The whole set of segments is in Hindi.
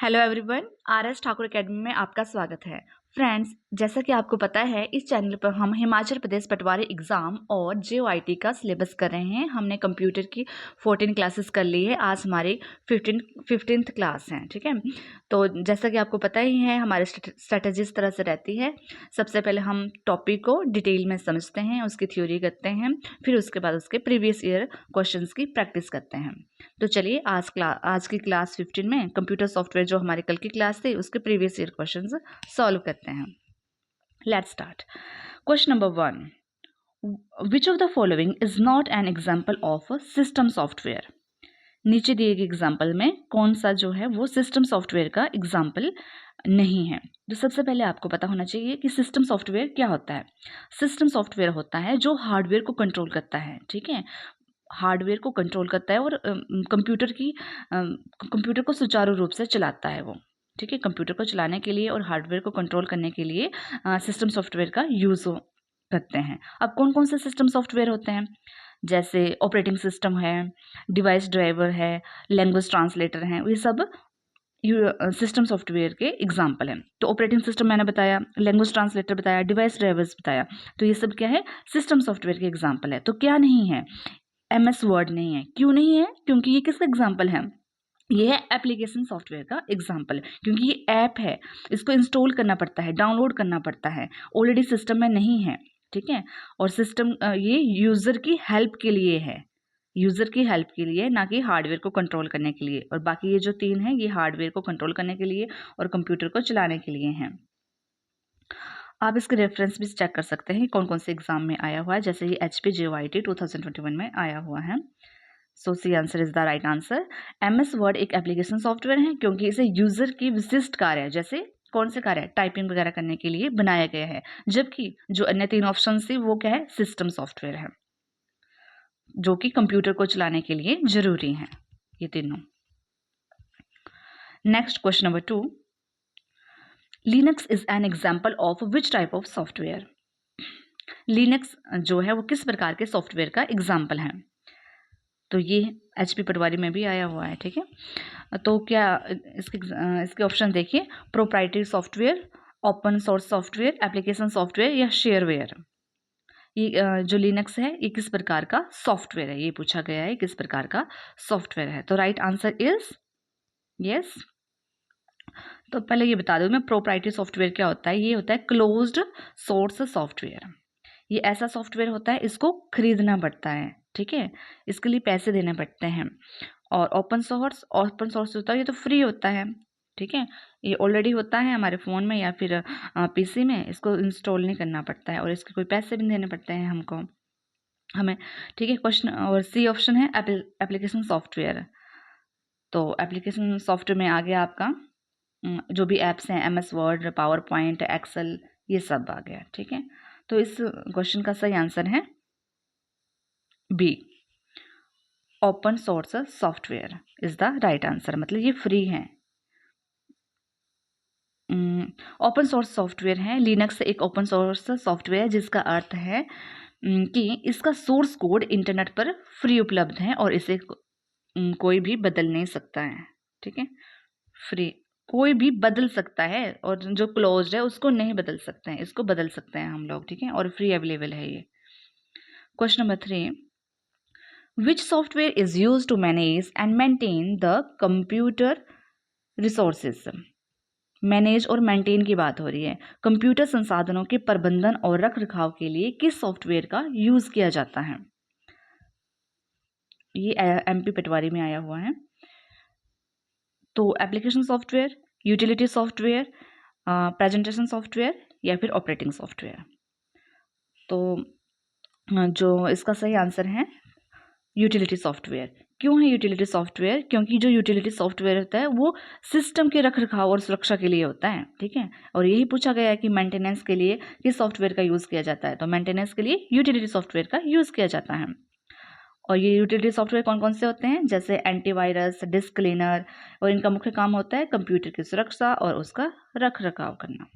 Hello everyone, RS. Thakur academy में आपका स्वागत है। फ्रेंड्स, जैसा कि आपको पता है इस चैनल पर हम हिमाचल प्रदेश पटवारी एग्ज़ाम और जेओआईटी का सिलेबस कर रहे हैं। हमने कंप्यूटर की 14 क्लासेस कर ली है। आज हमारी 15th क्लास है, ठीक है। तो जैसा कि आपको पता ही है हमारी स्ट्रेटजी इस तरह से रहती है। सबसे पहले हम टॉपिक को डिटेल में समझते हैं, उसकी थ्योरी करते हैं, फिर उसके बाद उसके प्रीवियस ईयर क्वेश्चंस की प्रैक्टिस करते हैं। तो चलिए आज की क्लास 15 में कंप्यूटर सॉफ्टवेयर जो हमारी कल की क्लास थी उसके प्रीवियस ईयर क्वेश्चंस सॉल्व करते हैं। Let's start. Question number 1, which of the following is not an example of system software. नीचे दिए गए एग्जाम्पल में कौन सा जो है वो सिस्टम सॉफ्टवेयर का एग्जाम्पल नहीं है। तो सबसे पहले आपको पता होना चाहिए कि सिस्टम सॉफ्टवेयर क्या होता है। सिस्टम सॉफ्टवेयर होता है जो हार्डवेयर को कंट्रोल करता है, ठीक है। हार्डवेयर को कंट्रोल करता है और कंप्यूटर को सुचारू रूप से चलाता है वो, ठीक है। कंप्यूटर को चलाने के लिए और हार्डवेयर को कंट्रोल करने के लिए सिस्टम सॉफ्टवेयर का यूज़ करते हैं। अब कौन कौन से सिस्टम सॉफ्टवेयर होते हैं, जैसे ऑपरेटिंग सिस्टम है, डिवाइस ड्राइवर है, लैंग्वेज ट्रांसलेटर हैं, ये सब सिस्टम सॉफ्टवेयर के एग्जाम्पल हैं। तो ऑपरेटिंग सिस्टम मैंने बताया, लैंग्वेज ट्रांसलेटर बताया, डिवाइस ड्राइवर्स बताया, तो ये सब क्या है, सिस्टम सॉफ्टवेयर के एग्जाम्पल है। तो क्या नहीं है, MS वर्ड नहीं है। क्यों नहीं है? क्योंकि ये किसका एग्जाम्पल है, ये है एप्लीकेशन सॉफ्टवेयर का एग्जाम्पल, क्योंकि ये ऐप है, इसको इंस्टॉल करना पड़ता है, डाउनलोड करना पड़ता है, ऑलरेडी सिस्टम में नहीं है, ठीक है। और सिस्टम ये यूज़र की हेल्प के लिए है, यूज़र की हेल्प के लिए, ना कि हार्डवेयर को कंट्रोल करने के लिए। और बाकी ये जो तीन है ये हार्डवेयर को कंट्रोल करने के लिए और कंप्यूटर को चलाने के लिए हैं। आप इसके रेफरेंस भी चेक कर सकते हैं कौन कौन से एग्जाम में आया हुआ है, जैसे ये HP JOIT 2021 में आया हुआ है। So C answer is the right answer. MS Word एक एप्लीकेशन सॉफ्टवेयर है क्योंकि इसे यूजर की विशिष्ट कार्य, जैसे कौन से कार्य, टाइपिंग वगैरह करने के लिए बनाया गया है, जबकि जो अन्य तीन ऑप्शन थी वो क्या है, सिस्टम सॉफ्टवेयर है, जो कि कंप्यूटर को चलाने के लिए जरूरी है ये तीनों। Next question number 2, Linux is an example of which type of software. Linux जो है वो किस प्रकार के सॉफ्टवेयर का एग्जाम्पल है। तो ये HP पटवारी में भी आया हुआ है, ठीक है। तो क्या इसके ऑप्शन देखिए, proprietary software, open source software, application software या शेयरवेयर। ये जो लिनक्स है ये किस प्रकार का सॉफ्टवेयर है, ये पूछा गया है किस प्रकार का सॉफ्टवेयर है। तो राइट आंसर इज यस। तो पहले ये बता दूं मैं, प्रोप्राइटरी सॉफ्टवेयर क्या होता है। ये होता है क्लोज्ड सोर्स सॉफ्टवेयर। ये ऐसा सॉफ्टवेयर होता है, इसको खरीदना पड़ता है, ठीक है, इसके लिए पैसे देने पड़ते हैं। और ओपन सोर्स होता है, ये तो फ्री होता है, ठीक है, ये ऑलरेडी होता है हमारे फ़ोन में या फिर PC में, इसको इंस्टॉल नहीं करना पड़ता है और इसके कोई पैसे भी देने पड़ते हैं हमें, ठीक है। क्वेश्चन और सी ऑप्शन है एप्लीकेशन सॉफ्टवेयर। तो एप्लीकेशन सॉफ्टवेयर में आ गया आपका जो भी ऐप्स हैं, MS word, PowerPoint, Excel, ये सब आ गया, ठीक है। तो इस क्वेश्चन का सही आंसर है B, open source software is the right answer, मतलब ये फ्री है। ओपन सोर्स सॉफ्टवेयर है, लिनक्स एक ओपन सोर्स सॉफ्टवेयर जिसका अर्थ है कि इसका सोर्स कोड इंटरनेट पर फ्री उपलब्ध है और इसे कोई भी बदल नहीं सकता है, ठीक है। फ्री, कोई भी बदल सकता है और जो क्लोज्ड है उसको नहीं बदल सकते हैं, इसको बदल सकते हैं हम लोग, ठीक है, और फ्री अवेलेबल है ये। Question number 3, which software is used to manage and maintain the computer resources। Manage और मेंटेन की बात हो रही है, कंप्यूटर संसाधनों के प्रबंधन और रख रखाव के लिए किस सॉफ्टवेयर का यूज किया जाता है। ये MP पटवारी में आया हुआ है। तो application software, utility software, presentation software या फिर ऑपरेटिंग सॉफ्टवेयर। तो जो इसका सही आंसर है यूटिलिटी सॉफ्टवेयर। क्यों है यूटिलिटी सॉफ्टवेयर, क्योंकि जो यूटिलिटी सॉफ्टवेयर होता है वो सिस्टम के रखरखाव और सुरक्षा के लिए होता है, ठीक है। और यही पूछा गया है कि मेंटेनेंस के लिए किस सॉफ्टवेयर का यूज़ किया जाता है, तो मेंटेनेंस के लिए यूटिलिटी सॉफ्टवेयर का यूज़ किया जाता है। और ये यूटिलिटी सॉफ्टवेयर कौन कौन से होते हैं, जैसे एंटीवायरस, डिस्क क्लीनर, और इनका मुख्य काम होता है कंप्यूटर की सुरक्षा और उसका रख रखाव करना।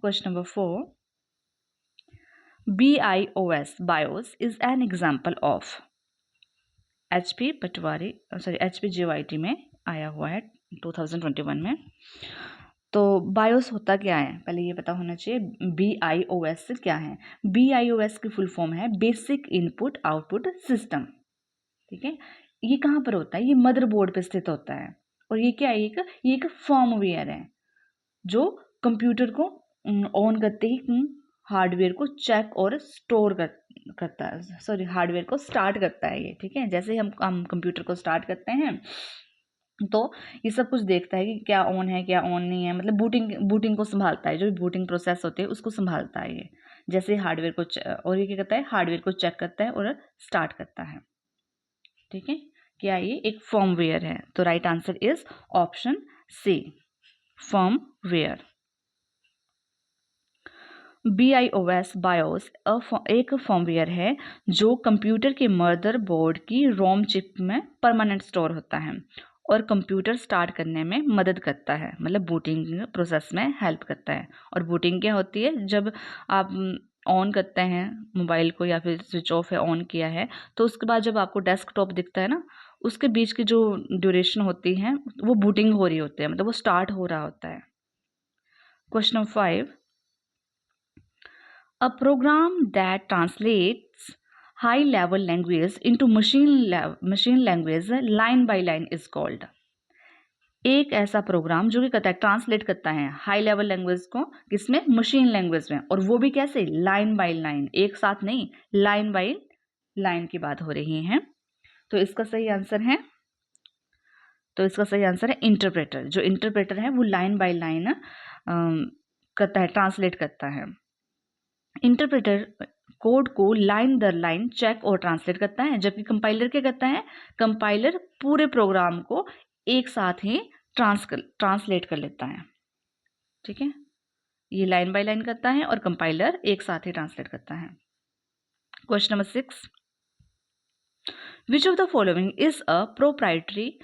Question number 4, BIOS is an example of। HP JOIT में आया हुआ है 2021 में। तो बायोस होता क्या है, पहले ये पता होना चाहिए BIOS क्या है। BIOS की फुल फॉर्म है बेसिक इनपुट आउटपुट सिस्टम। ठीक है, ये कहाँ पर होता है, ये मदरबोर्ड पे स्थित होता है। और ये क्या है, ये एक फर्मवेयर है जो कंप्यूटर को ऑन करते ही हार्डवेयर को चेक और स्टोर करता है, सॉरी हार्डवेयर को स्टार्ट करता है ये। ठीक है, जैसे ही हम कंप्यूटर को स्टार्ट करते हैं तो ये सब कुछ देखता है कि क्या ऑन है क्या ऑन नहीं है, मतलब बूटिंग को संभालता है, जो भी बूटिंग प्रोसेस होती है उसको संभालता है ये। जैसे हार्डवेयर को और ये क्या करता है, हार्डवेयर को चेक करता है और स्टार्ट करता है। ठीक है, क्या ये एक फर्मवेयर है। तो right answer is option C, firmware. BIOS एक फर्मवेयर है जो कंप्यूटर के मदरबोर्ड की रोम चिप में परमानेंट स्टोर होता है और कंप्यूटर स्टार्ट करने में मदद करता है, मतलब बूटिंग प्रोसेस में हेल्प करता है। और बूटिंग क्या होती है, जब आप ऑन करते हैं मोबाइल को या फिर स्विच ऑफ है ऑन किया है, तो उसके बाद जब आपको डेस्कटॉप दिखता है ना, उसके बीच की जो ड्यूरेशन होती है वो बूटिंग हो रही होती है, मतलब वो स्टार्ट हो रहा होता है। Question number 5, a program that translates high level language into machine language line by line is called। एक ऐसा प्रोग्राम जो कि करता है, ट्रांसलेट करता है हाई लेवल लैंग्वेज को किसमें, मशीन लैंग्वेज में, और वो भी कैसे, लाइन बाय लाइन, एक साथ नहीं, लाइन बाय लाइन की बात हो रही है। तो इसका सही आंसर है इंटरप्रेटर। जो इंटरप्रेटर है वो लाइन बाय लाइन करता है, ट्रांसलेट करता है। इंटरप्रेटर कोड को लाइन दर लाइन चेक और ट्रांसलेट करता है, जबकि कंपाइलर क्या करता है, कंपाइलर पूरे प्रोग्राम को एक साथ ही ट्रांसलेट कर लेता है। ठीक है, ये लाइन बाय लाइन करता है और कंपाइलर एक साथ ही ट्रांसलेट करता है। Question number 6, which of the following is a proprietary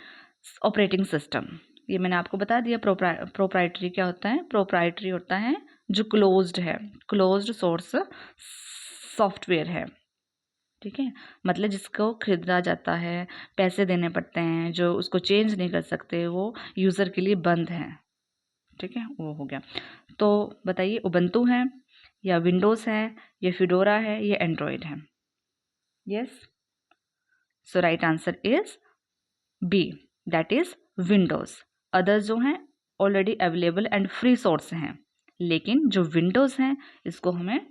operating system. ये मैंने आपको बता दिया प्रोप्राइटरी क्या होता है। प्रोप्राइटरी होता है जो क्लोज्ड है, क्लोज्ड सोर्स सॉफ्टवेयर है। ठीक है, मतलब जिसको खरीदा जाता है, पैसे देने पड़ते हैं, जो उसको चेंज नहीं कर सकते, वो यूज़र के लिए बंद है। ठीक है, वो हो गया। तो बताइए, उबंटू है या विंडोज़ है या फिडोरा है या एंड्रॉयड है। Yes, so right answer is B, that is Windows. Others जो हैं already available and free source हैं, लेकिन जो विंडोज़ हैं इसको हमें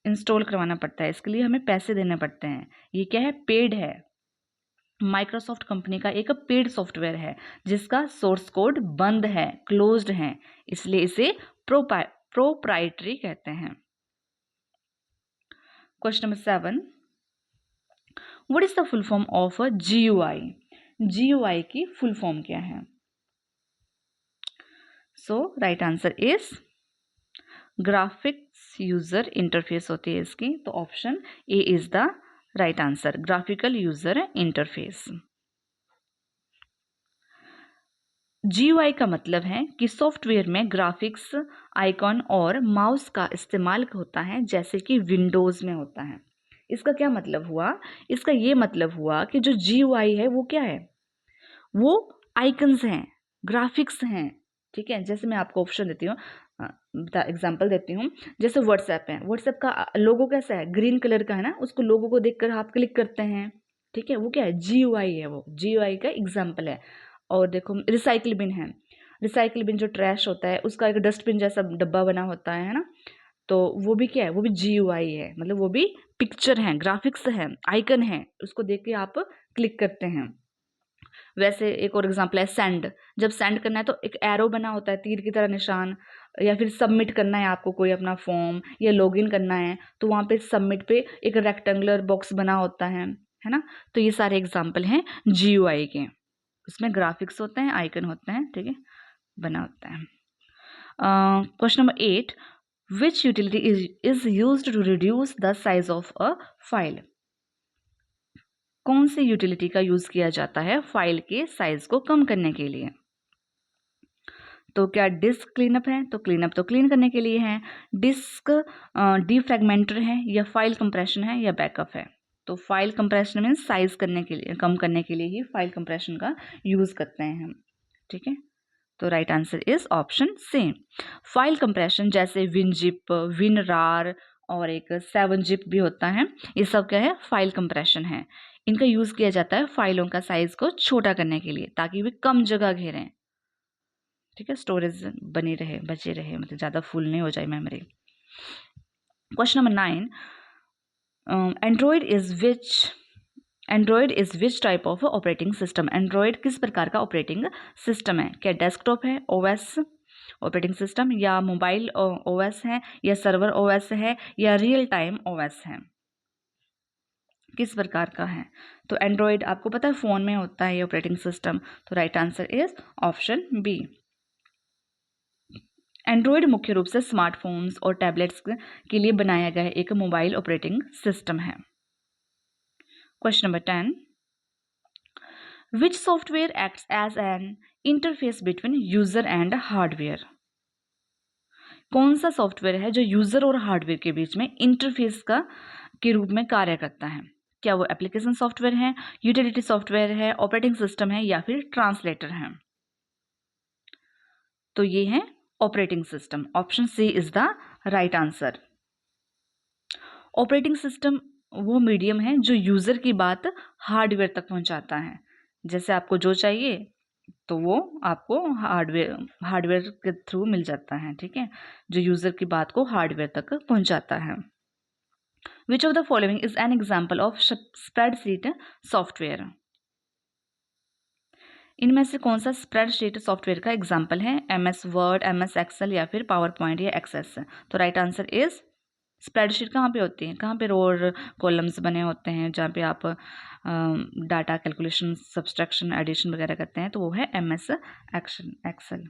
इंस्टॉल करवाना पड़ता है, इसके लिए हमें पैसे देने पड़ते हैं। ये क्या है, पेड है। माइक्रोसॉफ्ट कंपनी का एक पेड सॉफ्टवेयर है जिसका सोर्स कोड बंद है, क्लोज्ड है, इसलिए इसे प्रोप्राइटरी कहते हैं। Question number 7, what is the full form of a GUI। GUI की फुल फॉर्म क्या है। So right answer is graphics user interface होती है इसकी, तो option A is the right answer, graphical user interface. GUI का मतलब है कि सॉफ्टवेयर में ग्राफिक्स, आइकॉन और माउस का इस्तेमाल होता है, जैसे कि विंडोज़ में होता है। इसका क्या मतलब हुआ, इसका ये मतलब हुआ कि जो GUI है वो क्या है, वो आइकन्स हैं, ग्राफिक्स हैं। ठीक है, जैसे मैं आपको ऑप्शन देती हूँ, एग्जाम्पल देती हूँ, जैसे व्हाट्सएप है, व्हाट्सएप का लोगो कैसा है, ग्रीन कलर का है ना, उसको लोगो को देखकर आप क्लिक करते हैं। ठीक है, वो क्या है, GUI है, वो GUI का एग्जाम्पल है। और देखो रिसाइकिल बिन है, रिसाइकिल बिन जो ट्रैश होता है उसका एक डस्टबिन जैसा डब्बा बना होता है ना, तो वो भी क्या है, वो भी GUI है, मतलब वो भी पिक्चर है, ग्राफिक्स है, आइकन है, उसको देख के आप क्लिक करते हैं। वैसे एक और एग्जांपल है सेंड, जब सेंड करना है तो एक एरो बना होता है, तीर की तरह निशान, या फिर सबमिट करना है आपको कोई अपना फॉर्म या लॉगिन करना है, तो वहाँ पे सबमिट पे एक रेक्टेंगुलर बॉक्स बना होता है ना। तो ये सारे एग्जांपल हैं GUI के, उसमें ग्राफिक्स होते हैं, आइकन होते हैं, ठीक है, बना होता है। Question number 8, which utility is used to reduce the size of a file. कौन सी यूटिलिटी का यूज किया जाता है फाइल के साइज को कम करने के लिए। तो क्या डिस्क क्लीनअप है, तो क्लीनअप तो क्लीन करने के लिए है। डिस्क डीफ्रैगमेंटर है या फाइल कंप्रेशन है या बैकअप है। तो फाइल कंप्रेशन मीन्स साइज करने के लिए, कम करने के लिए ही फाइल कंप्रेशन का यूज़ करते हैं हम, ठीक है। तो right answer is option C. File compression जैसे विनजिप, विनरार और एक 7-zip भी होता है, ये सब क्या है, फाइल कंप्रेशन है। इनका यूज़ किया जाता है फाइलों का साइज को छोटा करने के लिए ताकि वे कम जगह घेरें, ठीक है, स्टोरेज बनी रहे, बचे रहे, मतलब ज़्यादा फुल नहीं हो जाए memory. Question number 9, Android is which type of operating system? Android किस प्रकार का ऑपरेटिंग सिस्टम है? क्या डेस्कटॉप है ओएस ऑपरेटिंग सिस्टम, या मोबाइल ओएस है, या सर्वर ओएस है, या रियल टाइम ओएस है? किस प्रकार का है? तो एंड्रॉयड आपको पता है फ़ोन में होता है ये ऑपरेटिंग सिस्टम, तो right answer is option B. Android मुख्य रूप से स्मार्टफोन्स और टैबलेट्स के लिए बनाया गया एक मोबाइल ऑपरेटिंग सिस्टम है। Question number 10, which software acts as an interface between user and hardware? कौन सा सॉफ्टवेयर है जो यूजर और हार्डवेयर के बीच में इंटरफेस का के रूप में कार्य करता है? क्या वो एप्लीकेशन सॉफ्टवेयर है, यूटिलिटी सॉफ्टवेयर है, ऑपरेटिंग सिस्टम है, या फिर ट्रांसलेटर है? तो ये है operating system, option C is the right answer. Operating system वो मीडियम है जो यूजर की बात हार्डवेयर तक पहुंचाता है। जैसे आपको जो चाहिए तो वो आपको हार्डवेयर के थ्रू मिल जाता है, ठीक है, जो यूजर की बात को हार्डवेयर तक पहुंचाता है। Which of the following is an example of spreadsheet software? इनमें से कौन सा स्प्रेडशीट सॉफ्टवेयर का एग्जाम्पल है? MS वर्ड, MS एक्सेल, या फिर पावर पॉइंट या एक्सेस? तो राइट आंसर इज, स्प्रेडशीट कहाँ पे होती है, कहाँ पे रो और कॉलम्स बने होते हैं जहाँ पे आप डाटा कैलकुलेशन, सब्सट्रैक्शन, एडिशन वगैरह करते हैं, तो वो है MS एक्सेल।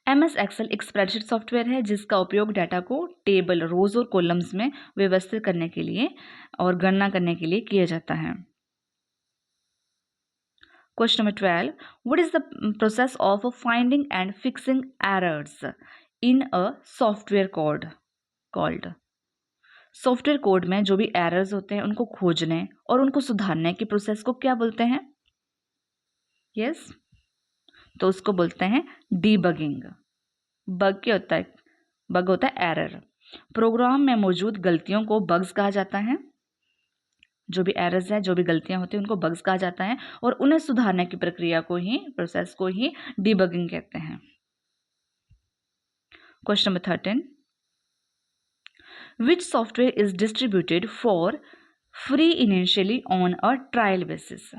MS एक्सेल एक स्प्रेडशीट सॉफ्टवेयर है जिसका उपयोग डाटा को टेबल, रोज और कॉलम्स में व्यवस्थित करने के लिए और गणना करने के लिए किया जाता है। Question number 12. What is the process of finding and fixing errors in a software code called? Software code में जो भी एरर्स होते हैं उनको खोजने और उनको सुधारने की प्रोसेस को क्या बोलते हैं? यस, तो उसको बोलते हैं डीबगिंग। बग क्या होता है? बग होता है एरर। प्रोग्राम में मौजूद गलतियों को बग्स कहा जाता है। जो भी एरर्स हैं, जो भी गलतियां होती हैं, उनको बग्स कहा जाता है और उन्हें सुधारने की प्रक्रिया को ही, प्रोसेस को ही डीबगिंग कहते हैं। Question number 13, which software is distributed for free initially on a trial basis?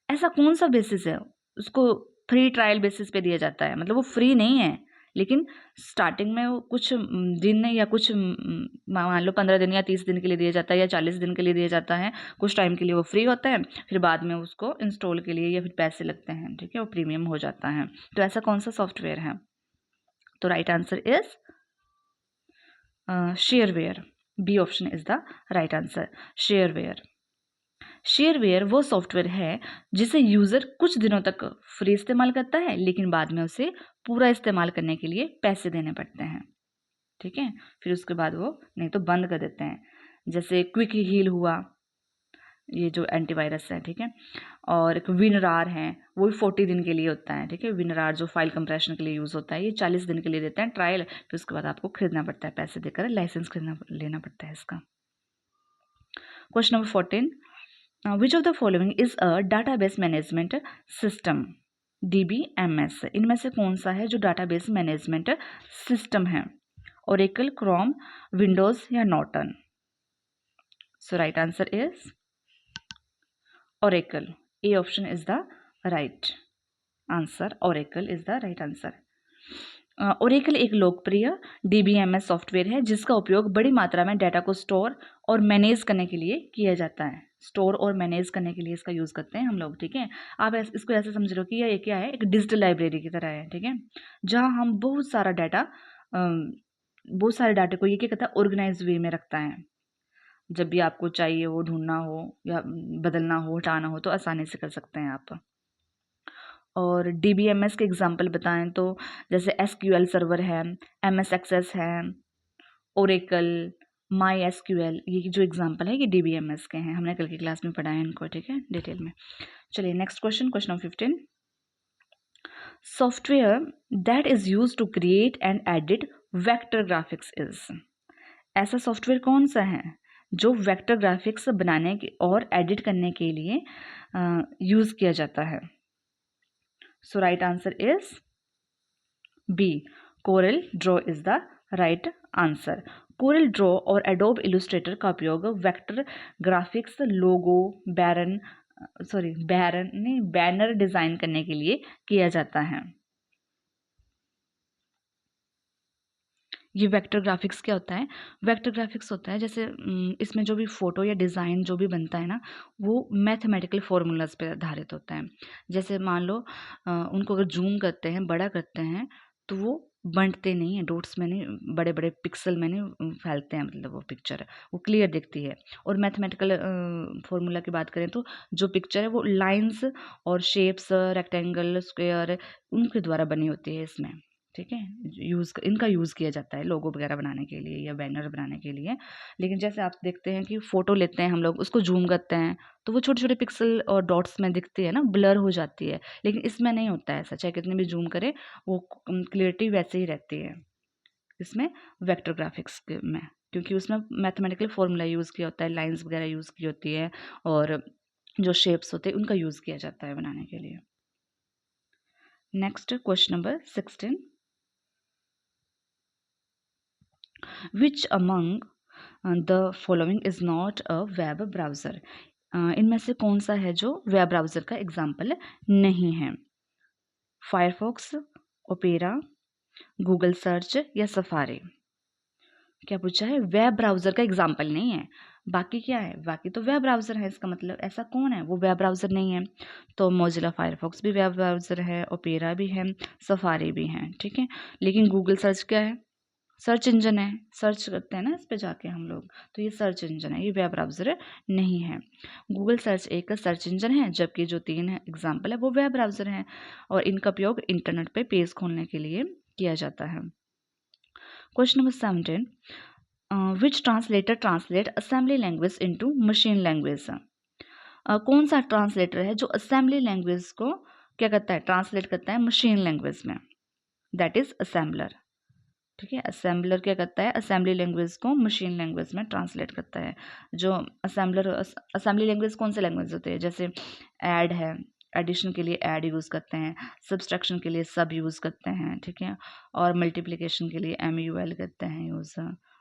ऐसा कौन सा बेसिस है उसको फ्री ट्रायल बेसिस पे दिया जाता है, मतलब वो फ्री नहीं है लेकिन स्टार्टिंग में वो कुछ दिन या कुछ मान लो 15 दिन या 30 दिन के लिए दिया जाता है या 40 दिन के लिए दिया जाता है, कुछ टाइम के लिए वो फ्री होता है, फिर बाद में उसको इंस्टॉल के लिए या फिर पैसे लगते हैं, ठीक है, वो प्रीमियम हो जाता है। तो ऐसा कौन सा सॉफ्टवेयर है? तो right answer is shareware. B option is the right answer, shareware. Shareware वो सॉफ्टवेयर है जिसे यूज़र कुछ दिनों तक फ्री इस्तेमाल करता है लेकिन बाद में उसे पूरा इस्तेमाल करने के लिए पैसे देने पड़ते हैं, ठीक है, फिर उसके बाद वो नहीं तो बंद कर देते हैं। जैसे क्विक हील हुआ, ये जो एंटीवायरस है, ठीक है, और एक विनरार है, वो भी 40 दिन के लिए होता है, ठीक है। विनरार जो फाइल कंप्रेशन के लिए यूज़ होता है, ये 40 दिन के लिए देते हैं ट्रायल, फिर उसके बाद आपको खरीदना पड़ता है, पैसे देकर लाइसेंस लेना पड़ता है इसका। Question number 14, which of the following is a database management system? DBMS इनमें से कौन सा है जो डाटाबेस मैनेजमेंट सिस्टम है? ओरेकल, क्रोम, विंडोज या Norton? So right answer is Oracle. A option is the right answer, Oracle is the right answer. Oracle एक लोकप्रिय DBMS सॉफ्टवेयर है जिसका उपयोग बड़ी मात्रा में डाटा को स्टोर और मैनेज करने के लिए किया जाता है। स्टोर और मैनेज करने के लिए इसका यूज़ करते हैं हम लोग, ठीक है। आप इसको ऐसे समझ लो कि ये क्या है, एक डिजिटल लाइब्रेरी की तरह है, ठीक है, जहाँ हम बहुत सारे डाटा को ये क्या कहता है, ऑर्गेनाइज वे में रखता है। जब भी आपको चाहिए हो, ढूंढना हो या बदलना हो, हटाना हो, तो आसानी से कर सकते हैं आप। और DBMS के एग्जाम्पल बताएं तो जैसे SQL सर्वर है, MS एक्सेस है, ओरेकल, माई एसक्यूएल, ये जो एग्जांपल है ये डीबीएमएस के हैं, हमने कल की क्लास में पढ़ा है इनको, ठीक है, डिटेल में। चलिए next question, question number 15। Software that is use to create and edit vector graphics is, ऐसा सॉफ्टवेयर कौन सा है जो वेक्टर ग्राफिक्स बनाने के और एडिट करने के लिए यूज किया जाता है? So right answer is B, Corel Draw is the right answer. Corel Draw और एडोब इलस्ट्रेटर का उपयोग vector graphics, logo, banner design करने के लिए किया जाता है। ये वेक्टर ग्राफिक्स क्या होता है? वेक्टर ग्राफिक्स होता है जैसे इसमें जो भी फोटो या डिज़ाइन जो भी बनता है ना, वो मैथमेटिकल फार्मूलाज पे आधारित होता है। जैसे मान लो उनको अगर जूम करते हैं, बड़ा करते हैं, तो वो बंटते नहीं हैं, डॉट्स में नहीं, बड़े बड़े पिक्सल में नहीं फैलते हैं, मतलब वो पिक्चर वो क्लियर दिखती है। और मैथमेटिकल फार्मूला की बात करें तो जो पिक्चर है वो लाइंस और शेप्स, रेक्टेंगल, स्क्वायर, उनके द्वारा बनी होती है इसमें, ठीक है। इनका यूज़ किया जाता है लोगो वगैरह बनाने के लिए या बैनर बनाने के लिए। लेकिन जैसे आप देखते हैं कि फ़ोटो लेते हैं हम लोग, उसको ज़ूम करते हैं, तो वो छोटे छोटे पिक्सल और डॉट्स में दिखती है ना, ब्लर हो जाती है। लेकिन इसमें नहीं होता है ऐसा, चाहे कितने भी जूम करें वो क्लियरिटी वैसे ही रहती है इसमें, वेक्टर ग्राफिक्स में, क्योंकि उसमें मैथमेटिकल फॉर्मूला यूज़ किया होता है, लाइन्स वगैरह यूज़ की होती है, और जो शेप्स होते हैं उनका यूज़ किया जाता है बनाने के लिए। Next question number 16। Which among the following is not a web browser? इनमें से कौन सा है जो वेब ब्राउज़र का एग्जाम्पल नहीं है? फायरफॉक्स, ओपेरा, गूगल सर्च या सफारी? क्या पूछा है? वेब ब्राउज़र का एग्जाम्पल नहीं है। बाकी क्या है? बाकी तो वेब ब्राउज़र है, इसका मतलब ऐसा कौन है वो वेब ब्राउज़र नहीं है? तो मोजिला फायरफॉक्स भी वेब ब्राउज़र है, ओपेरा भी है, सफारी भी है, ठीक है। लेकिन गूगल सर्च क्या है? सर्च इंजन है, सर्च करते हैं ना इस पे जाके हम लोग, तो ये सर्च इंजन है, ये वेब ब्राउज़र नहीं है। गूगल सर्च एक सर्च इंजन है, जबकि जो 3 एग्जाम्पल है वो वेब ब्राउज़र हैं, और इनका उपयोग इंटरनेट पे पेज खोलने के लिए किया जाता है। Question number 17। Which translator translate assembly language into machine language? कौन सा ट्रांसलेटर है जो असेंबली लैंग्वेज को क्या करता है? ट्रांसलेट करता है मशीन लैंग्वेज में, दैट इज असेंबलर, ठीक है। असेंबलर क्या करता है? असेंबली लैंग्वेज को मशीन लैंग्वेज में ट्रांसलेट करता है। जो असेंबलर, असेंबली लैंग्वेज कौन से लैंग्वेज होते हैं? जैसे ऐड है, एडिशन के लिए ऐड यूज़ करते हैं, सब्सट्रैक्शन के लिए सब यूज़ करते हैं, ठीक है। और मल्टीप्लिकेशन के लिए MUL करते हैं यूज़,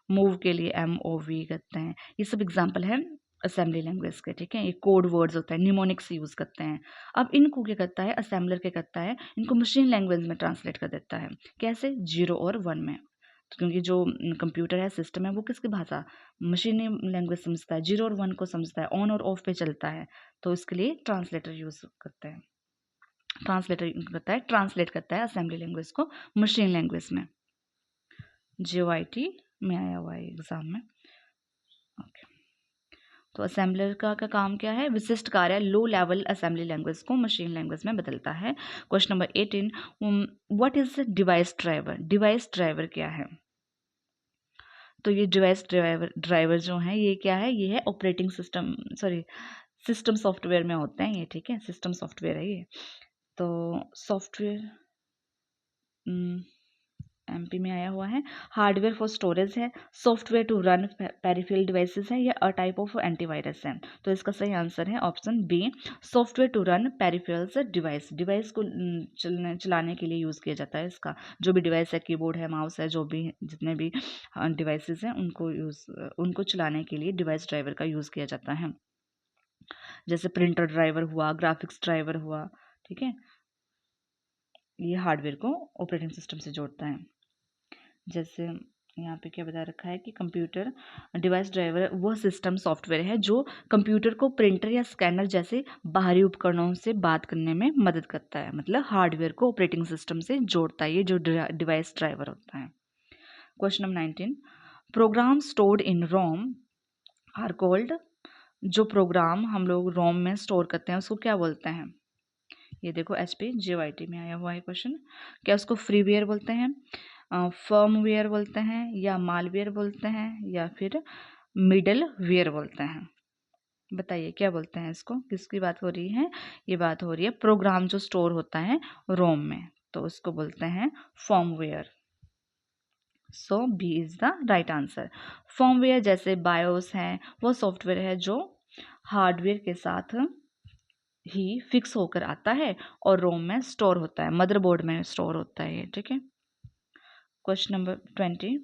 मूव के लिए MOV करते हैं। ये सब एग्जाम्पल है असेंबली लैंग्वेज के, ठीक है। ये कोड वर्ड्स होता है, निमोनिक्स यूज़ करते हैं। अब इनको क्या करता है असेंबलर, क्या करता है? इनको मशीन लैंग्वेज में ट्रांसलेट कर देता है। कैसे? 0 और 1 में। तो क्योंकि जो कंप्यूटर है, सिस्टम है, वो किसकी भाषा, मशीनी लैंग्वेज समझता है, 0 और 1 को समझता है, ऑन और ऑफ पे चलता है, तो इसके लिए ट्रांसलेटर यूज़ करते हैं। ट्रांसलेटर करता है, ट्रांसलेट करता है असेंबली लैंग्वेज को मशीन लैंग्वेज में। JOIT में आया हुआ है एग्जाम में, ओके। तो असेंबलर का काम क्या है? विशिष्ट कार्य लो लेवल असेंबली लैंग्वेज को मशीन लैंग्वेज में बदलता है। Question number 18। What is device driver? Device driver क्या है? तो ये डिवाइस ड्राइवर जो है ये क्या है? ये है operating system, sorry, system software में होते हैं ये, ठीक है। सिस्टम सॉफ्टवेयर है ये। तो सॉफ्टवेयर MP में आया हुआ है। हार्डवेयर फॉर स्टोरेज है, software to run peripheral devices है, या अ टाइप ऑफ एंटीवायरस है? तो इसका सही आंसर है option B, software to run peripherals device. Device को चलाने के लिए यूज़ किया जाता है इसका। जो भी डिवाइस है, कीबोर्ड है, माउस है, जो भी जितने भी डिवाइसेस हैं उनको चलाने के लिए डिवाइस ड्राइवर का यूज़ किया जाता है। जैसे प्रिंटर ड्राइवर हुआ, ग्राफिक्स ड्राइवर हुआ, ठीक है। ये हार्डवेयर को ऑपरेटिंग सिस्टम से जोड़ता है। जैसे यहाँ पे क्या बता रखा है कि कंप्यूटर डिवाइस ड्राइवर वह सिस्टम सॉफ्टवेयर है जो कंप्यूटर को प्रिंटर या स्कैनर जैसे बाहरी उपकरणों से बात करने में मदद करता है, मतलब हार्डवेयर को ऑपरेटिंग सिस्टम से जोड़ता है, ये जो डिवाइस ड्राइवर होता है। Question number 19। Program stored in ROM are called? जो प्रोग्राम हम लोग रोम में स्टोर करते हैं उसको क्या बोलते हैं? ये देखो HP JYT में आया हुआ है क्वेश्चन। क्या उसको फ्रीवेयर बोलते हैं, फर्मवेयर बोलते हैं या मालवेयर बोलते हैं या फिर मिडलवेयर बोलते हैं? बताइए क्या बोलते हैं इसको, किसकी बात हो रही है? ये बात हो रही है प्रोग्राम जो स्टोर होता है रोम में, तो उसको बोलते हैं firmware. So B is the right answer. Firmware जैसे बायोस है, वो सॉफ्टवेयर है जो हार्डवेयर के साथ ही फिक्स होकर आता है और रोम में स्टोर होता है, मदरबोर्ड में स्टोर होता है ये, ठीक है। Question number 20,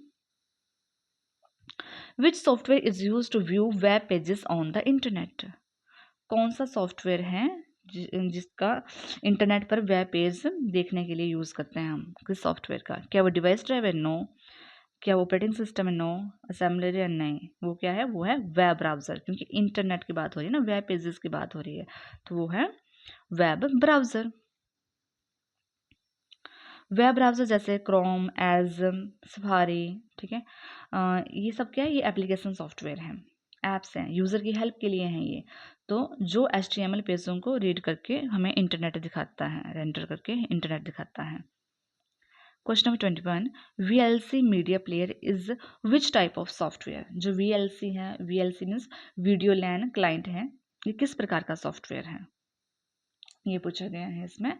which software is use to view web pages on the internet? कौन सा सॉफ्टवेयर है जिसका इंटरनेट पर वेब पेज देखने के लिए यूज़ करते हैं हम? किस सॉफ्टवेयर का? क्या वो डिवाइस ड्राइवर? नो। क्या वो ऑपरेटिंग सिस्टम है? नो। असेंबलर है? नहीं। वो क्या है? वो है वेब ब्राउज़र, क्योंकि इंटरनेट की बात हो रही है ना, वेब पेजेस की बात हो रही है, तो वो है वेब ब्राउज़र। वेब ब्राउज़र जैसे क्रोम, एज, सफारी, ठीक है। ये सब क्या है? ये एप्लीकेशन सॉफ्टवेयर हैं, ऐप्स हैं, यूज़र की हेल्प के लिए हैं ये। तो जो HTML पेजों को रीड करके हमें इंटरनेट दिखाता है, रेंडर करके इंटरनेट दिखाता है। Question number 21, VLC media player is which type of software? जो VLC है, VLC मीन्स वीडियो लैन क्लाइंट है, ये किस प्रकार का सॉफ्टवेयर है? ये पूछा गया है इसमें।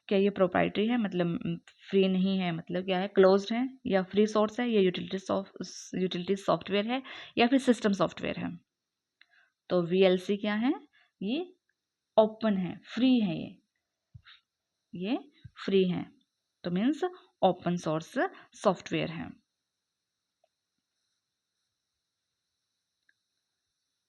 क्या ये प्रोप्राइटरी है, मतलब फ्री नहीं है, मतलब क्या है, क्लोज्ड है, या फ्री सोर्स है, या यूटिलिटी सॉफ्टवेयर है, या फिर सिस्टम सॉफ्टवेयर है? तो VLC क्या है? ये ओपन है, फ्री है, ये फ्री है, तो मीन्स ओपन सोर्स सॉफ्टवेयर है।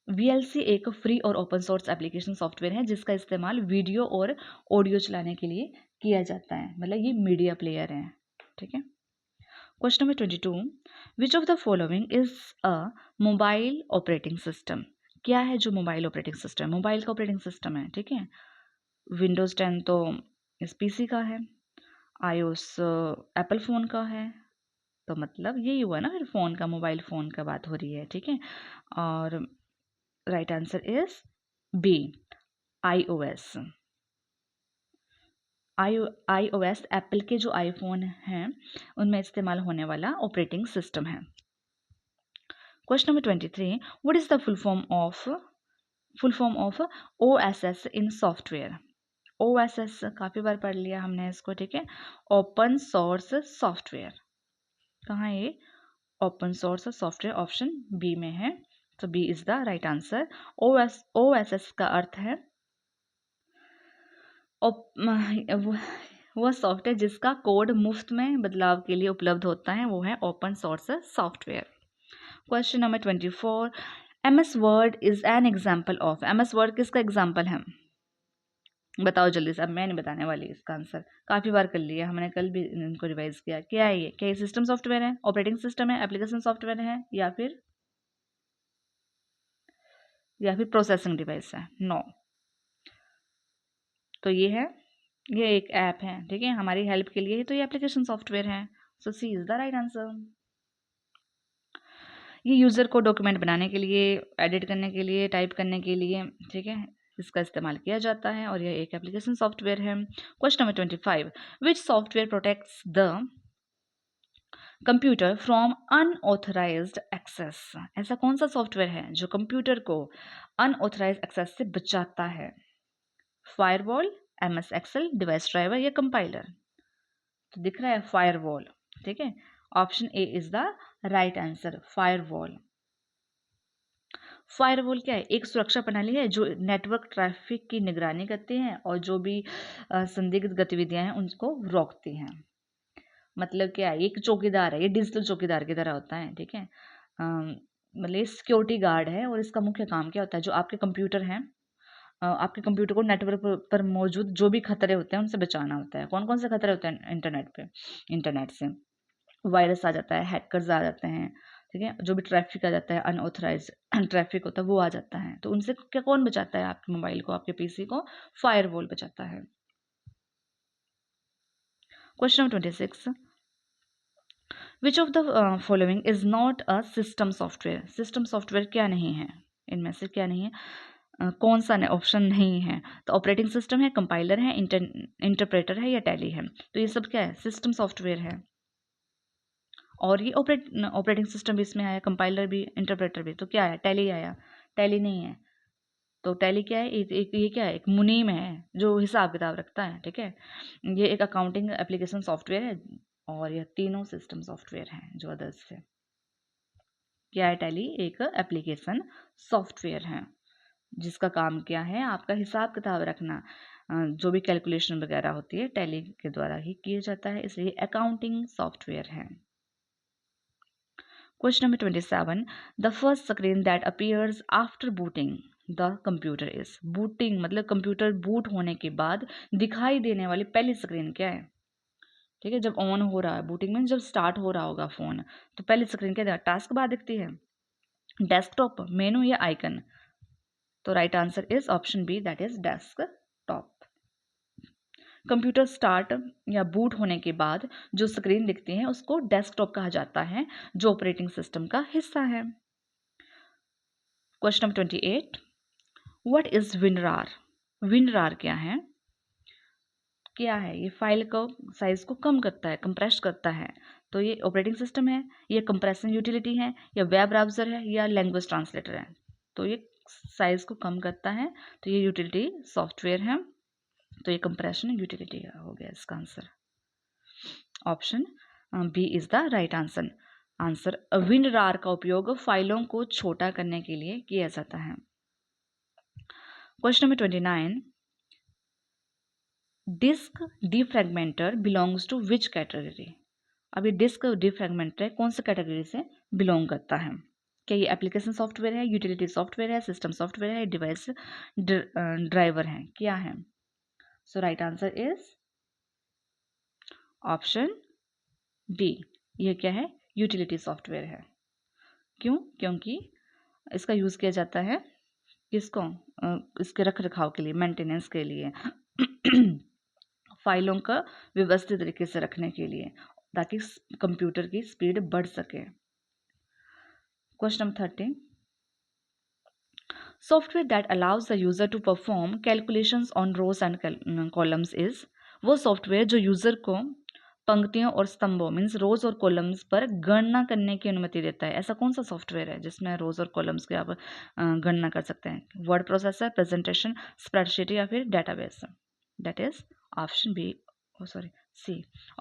VLC एक फ्री और ओपन सोर्स एप्लीकेशन सॉफ्टवेयर है जिसका इस्तेमाल वीडियो और ऑडियो चलाने के लिए किया जाता है, मतलब ये मीडिया प्लेयर है, ठीक है। Question number 22, which of the following is a mobile operating system? क्या है जो मोबाइल ऑपरेटिंग सिस्टम? मोबाइल का ऑपरेटिंग सिस्टम है, ठीक है। विंडोज 10 तो इस PC का है, iOS एप्पल फ़ोन का है, तो मतलब यही हुआ ना, फिर फ़ोन का, मोबाइल फ़ोन का बात हो रही है, ठीक है। और right answer is B, iOS। iOS Apple के जो आईफोन हैं उनमें इस्तेमाल होने वाला ऑपरेटिंग सिस्टम है। Question number 23, what is the full form of OSS in software? OSS काफ़ी बार पढ़ लिया हमने इसको, ठीक है। ओपन सोर्स सॉफ्टवेयर, कहाँ है ये? Open source software option B में है, तो B is the right answer. OSS का अर्थ है वह सॉफ्टवेयर जिसका कोड मुफ्त में बदलाव के लिए उपलब्ध होता है, वो है open source software. Question number 24, MS word is an example of? MS word किसका एग्जाम्पल है? बताओ जल्दी से, अब मैं नहीं बताने वाली इसका आंसर, काफ़ी बार कर लिया हमने, कल भी इनको रिवाइज किया। क्या है ये? क्या ये सिस्टम सॉफ्टवेयर है, ऑपरेटिंग सिस्टम है, एप्लीकेशन सॉफ्टवेयर है, या फिर प्रोसेसिंग डिवाइस है? नो। तो ये एक ऐप है, ठीक है, हमारी हेल्प के लिए ही तो ये एप्लीकेशन सॉफ्टवेयर है, so C is the right answer. ये यूज़र को डॉक्यूमेंट बनाने के लिए, एडिट करने के लिए, टाइप करने के लिए, ठीक है, इसका इस्तेमाल किया जाता है और यह एक एप्लीकेशन सॉफ्टवेयर है। Question number 25, which software protects the computer from unauthorized access? ऐसा कौन सा सॉफ्टवेयर है जो कंप्यूटर को अनऑथराइज्ड एक्सेस से बचाता है? Firewall, MS Excel, device driver या कंपाइलर? तो दिख रहा है फायरवॉल, ठीक है, option A is the right answer, firewall. Firewall क्या है? एक सुरक्षा प्रणाली है जो नेटवर्क ट्रैफिक की निगरानी करती है और जो भी संदिग्ध गतिविधियां हैं उनको रोकती हैं। मतलब क्या है? एक चौकीदार है, ये डिजिटल चौकीदार की तरह होता है, ठीक है। मतलब ये सिक्योरिटी गार्ड है और इसका मुख्य काम क्या होता है? जो आपके कंप्यूटर हैं, आपके कंप्यूटर को नेटवर्क पर मौजूद जो भी खतरे होते हैं उनसे बचाना होता है। कौन कौन से खतरे होते हैं इंटरनेट पे? इंटरनेट से वायरस आ जाता है, हैकर्स आ जाते हैं, ठीक है, जो भी ट्रैफिक आ जाता है, अनऑथराइज ट्रैफिक होता है, वो आ जाता है, तो उनसे क्या कौन बचाता है? आपके मोबाइल को, आपके PC को फायरवॉल बचाता है। Question number 26, which of the following is not a system software? System software क्या नहीं है? इनमें से क्या नहीं है? कौन सा ऑप्शन नहीं है? तो ऑपरेटिंग सिस्टम है, कंपाइलर है, इंटरप्रेटर है, या टैली है? तो ये सब क्या है? सिस्टम सॉफ्टवेयर है। और ये ऑपरेटिंग सिस्टम भी इसमें आया, कंपाइलर भी, इंटरप्रेटर भी। तो क्या आया? टैली आया। टैली नहीं है तो टैली क्या है? एक ये क्या है? एक मुनीम है जो हिसाब किताब रखता है। ठीक है, ये एक अकाउंटिंग एप्लीकेशन सॉफ्टवेयर है और यह तीनों सिस्टम सॉफ्टवेयर हैं जो अदर्स से। क्या है? टैली एक एप्लीकेशन सॉफ्टवेयर है जिसका काम क्या है? आपका हिसाब किताब रखना। जो भी कैलकुलेशन वगैरह होती है टैली के द्वारा ही किया जाता है, इसलिए अकाउंटिंग सॉफ्टवेयर है। Question number 27. The first screen that appears after booting the computer is. Booting मतलब कंप्यूटर बूट होने के बाद दिखाई देने वाली पहली स्क्रीन क्या है? ठीक है, जब ऑन हो रहा है, बूटिंग में जब स्टार्ट हो रहा होगा फ़ोन, तो पहली स्क्रीन क्या है? टास्क बार दिखती है, डेस्कटॉप, मेनू या आइकन? तो right answer is option B, that is desktop. Computer start या बूट होने के बाद जो स्क्रीन दिखती है उसको डेस्कटॉप कहा जाता है, जो ऑपरेटिंग सिस्टम का हिस्सा है। Question number 28. What is WinRAR? WinRAR क्या है? क्या है ये? फाइल को साइज को कम करता है, कंप्रेस करता है। तो ये ऑपरेटिंग सिस्टम है, ये कंप्रेशन यूटिलिटी है, या वेब ब्राउज़र है, या लैंग्वेज ट्रांसलेटर है? तो ये साइज को कम करता है, तो ये यूटिलिटी सॉफ्टवेयर है। तो ये कंप्रेशन यूटिलिटी हो गया इसका answer. Option B is the right answer. WinRAR का उपयोग फाइलों को छोटा करने के लिए किया जाता है। Question number 29. Disk defragmenter belongs to which category? अब ये डिस्क डिफ्रैगमेंटर कौन सी कैटेगरी से बिलोंग करता है? क्या ये एप्लीकेशन सॉफ्टवेयर है, यूटिलिटी सॉफ्टवेयर है, सिस्टम सॉफ्टवेयर है, डिवाइस ड्राइवर है? क्या है? So right answer is option B. यह क्या है? यूटिलिटी सॉफ्टवेयर है। क्यों? क्योंकि इसका यूज़ किया जाता है किसको? इसके रख रखाव के लिए, मेंटेनेंस के लिए फाइलों का व्यवस्थित तरीके से रखने के लिए, ताकि कंप्यूटर की स्पीड बढ़ सके। Question number 30. Software that allows the user to perform calculations on rows and columns is. वो सॉफ्टवेयर जो यूजर को पंक्तियों और स्तंभों मीन्स रोज और कॉलम्स पर गणना करने की अनुमति देता है? ऐसा कौन सा सॉफ्टवेयर है जिसमें रोज और कॉलम्स की आप गणना कर सकते हैं? वर्ड प्रोसेसर, प्रेजेंटेशन, स्प्रेडशीट या फिर database? That is option B, sorry C.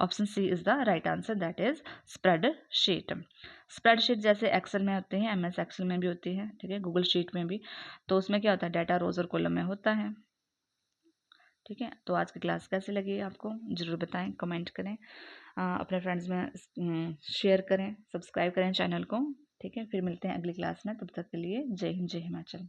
Option C is the right answer, that is spreadsheet. Spreadsheet जैसे एक्सेल में होते हैं, MS एक्सेल में भी होती है, ठीक है, गूगल शीट में भी। तो उसमें क्या होता है? डाटा रोज और कॉलम में होता है। ठीक है, तो आज की क्लास कैसी लगी आपको ज़रूर बताएं, कमेंट करें, अपने फ्रेंड्स में शेयर करें, सब्सक्राइब करें चैनल को। ठीक है, फिर मिलते हैं अगली क्लास में, तब तक के लिए जय हिंद, जय हिमाचल।